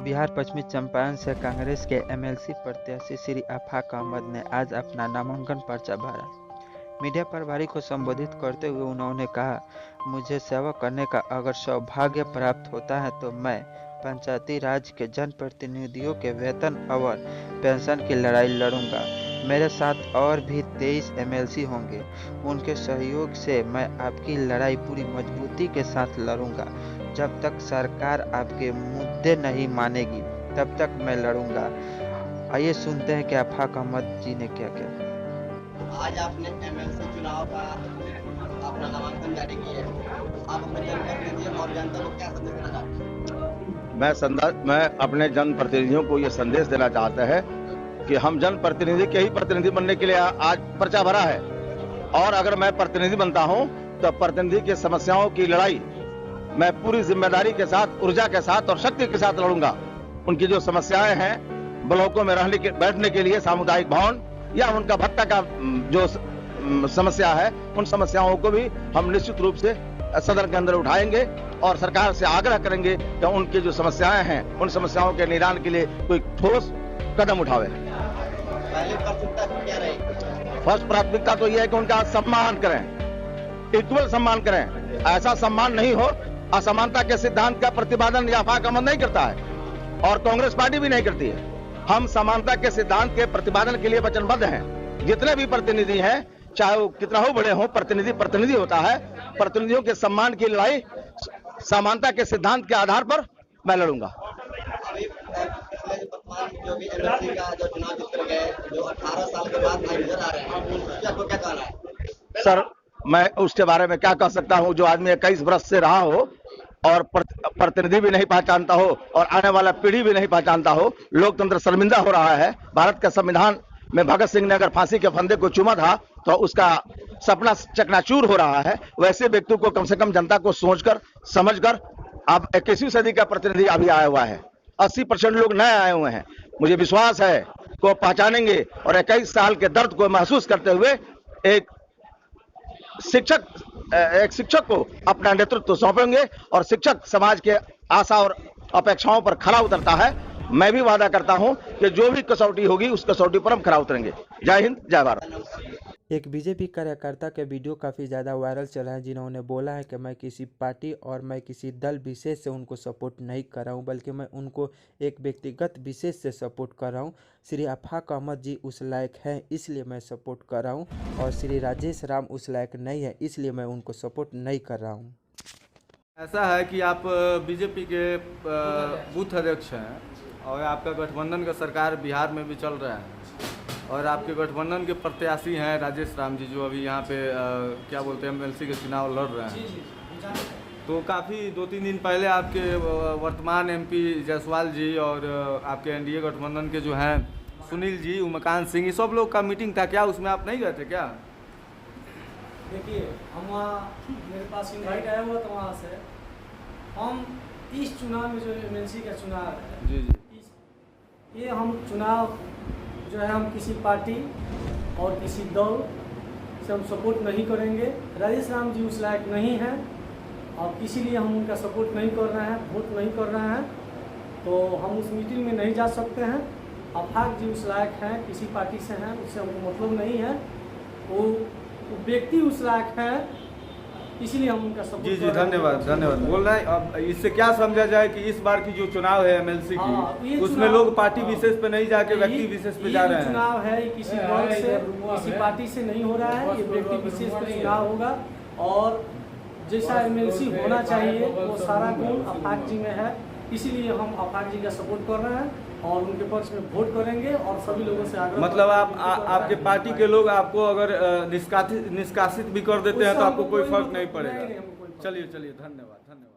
बिहार पश्चिमी चंपारण से कांग्रेस के एमएलसी प्रत्याशी श्री आफाक अहमद ने आज अपना नामांकन पर्चा भरा। मीडिया प्रभारी को संबोधित करते हुए उन्होंने कहा, मुझे सेवा करने का अगर सौभाग्य प्राप्त होता है तो मैं पंचायती राज के जनप्रतिनिधियों के वेतन और पेंशन की लड़ाई लड़ूंगा। मेरे साथ और भी 23 एमएलसी होंगे। उनके सहयोग से मैं आपकी लड़ाई पूरी मजबूती के साथ लड़ूंगा। जब तक सरकार आपके मुद्दे नहीं मानेगी तब तक मैं लड़ूंगा। आइए सुनते हैं कि आफाक अहमद जी ने क्या किया। आज आपने एमएलसी चुनाव का अपना नामांकन जारी किया है। आप अपने जनप्रतिनिधियों और जनता को क्या संदेश देना चाहते हैं? मैं अपने जनप्रतिनिधियों को ये संदेश देना चाहता है कि हम जनप्रतिनिधि के ही प्रतिनिधि बनने के लिए आज पर्चा भरा है, और अगर मैं प्रतिनिधि बनता हूं तो प्रतिनिधि की समस्याओं की लड़ाई मैं पूरी जिम्मेदारी के साथ, ऊर्जा के साथ और शक्ति के साथ लड़ूंगा। उनकी जो समस्याएं हैं, ब्लॉकों में बैठने के लिए सामुदायिक भवन या उनका भत्ता का जो समस्या है, उन समस्याओं को भी हम निश्चित रूप से सदन के अंदर उठाएंगे और सरकार से आग्रह करेंगे कि उनकी जो समस्याएं हैं, उन समस्याओं के निदान के लिए कोई ठोस कदम उठावे। पहली प्राथमिकता क्या रहेगी? फर्स्ट प्राथमिकता तो यह है कि उनका सम्मान करें, इक्वल सम्मान करें। ऐसा सम्मान नहीं हो, असमानता के सिद्धांत का प्रतिपादन आफाक अहमद नहीं करता है और कांग्रेस पार्टी भी नहीं करती है। हम समानता के सिद्धांत के प्रतिपादन के लिए वचनबद्ध हैं। जितने भी प्रतिनिधि हैं, चाहे वो कितना हो बड़े हों, प्रतिनिधि होता है। प्रतिनिधियों के सम्मान की लड़ाई समानता के सिद्धांत के आधार पर मैं लड़ूंगा। अभी पिछले जो भी एमएलसी का जो चुनाव जीत गए, जो 18 साल के बाद नजर आ रहे हैं, उससे आपको क्या कहना है? सर, मैं उसके बारे में क्या कह सकता हूं? जो आदमी 21 वर्ष से रहा हो और प्रतिनिधि भी नहीं पहचानता हो और आने वाला पीढ़ी भी नहीं पहचानता हो, लोकतंत्र शर्मिंदा हो रहा है। भारत का संविधान में भगत सिंह ने अगर फांसी के फंदे को चूमा था तो उसका सपना चकनाचूर हो रहा है। वैसे व्यक्ति को कम से कम जनता को सोचकर समझकर, अब 21वीं सदी का प्रतिनिधि अभी आया हुआ है। 80% लोग नए आए हुए हैं। मुझे विश्वास है को पहचानेंगे और 21 साल के दर्द को महसूस करते हुए एक शिक्षक को अपना नेतृत्व सौंपेंगे और शिक्षक समाज के आशा और अपेक्षाओं पर खरा उतरता है। मैं भी वादा करता हूं कि जो भी कसौटी होगी उस कसौटी पर हम खरा उतरेंगे। जय हिंद, जय भारत। एक बीजेपी कार्यकर्ता के वीडियो काफ़ी ज़्यादा वायरल चला है, जिन्होंने बोला है कि मैं किसी पार्टी और मैं किसी दल विशेष से उनको सपोर्ट नहीं कर रहा हूं, बल्कि मैं उनको एक व्यक्तिगत विशेष से सपोर्ट कर रहा हूं। श्री आफाक अहमद जी उस लायक हैं, इसलिए मैं सपोर्ट कर रहा हूं, और श्री राजेश राम उस लायक नहीं है, इसलिए मैं उनको सपोर्ट नहीं कर रहा हूँ। ऐसा है कि आप बीजेपी के बूथ अध्यक्ष हैं और आपका गठबंधन का सरकार बिहार में भी चल रहा है, और आपके गठबंधन के प्रत्याशी हैं राजेश राम जी, जो अभी यहाँ पे क्या बोलते हैं एमएलसी के चुनाव लड़ रहे हैं। तो काफ़ी 2-3 दिन पहले आपके वर्तमान एमपी जायसवाल जी और आपके एनडीए गठबंधन के जो हैं सुनील जी, उमाकांत सिंह, ये सब लोग का मीटिंग था। क्या उसमें आप नहीं गए थे क्या? देखिए, हम वहाँ, मेरे पास इनवाइट आया हुआ था वहाँ से। हम इस चुनाव में जो एमएलसी का चुनाव है, जी जी, ये हम चुनाव जो है हम किसी पार्टी और किसी दल से हम सपोर्ट नहीं करेंगे। राजेश राम जी उस लायक नहीं हैं और इसीलिए हम उनका सपोर्ट नहीं कर रहे हैं, वोट नहीं कर रहे हैं। तो हम उस मीटिंग में नहीं जा सकते हैं। आफाक जी उस लायक हैं, किसी पार्टी से हैं, उससे हमको मतलब नहीं है। वो व्यक्ति उस लायक है, इसीलिए हम उनका सपोर्ट। जी जी, धन्यवाद धन्यवाद। बोल रहे हैं, अब इससे क्या समझा जाए कि इस बार की जो चुनाव है एमएलसी की, उसमें लोग पार्टी विशेष पे नहीं जाके व्यक्ति विशेष पे जा रहे हैं। चुनाव है, किसी दल से, किसी पार्टी से नहीं हो रहा है, ये व्यक्ति विशेष पे चुनाव होगा, और जैसा एमएलसी होना चाहिए वो सारा गुण आफाक जी में है। इसीलिए हम आफाक जी का सपोर्ट कर रहे हैं और उनके पक्ष में वोट करेंगे और सभी लोगों से आग्रह। मतलब आपके पार्टी के लोग आपको अगर निष्कासित भी कर देते हैं तो आपको कोई फर्क नहीं पड़ेगा? चलिए चलिए, धन्यवाद धन्यवाद।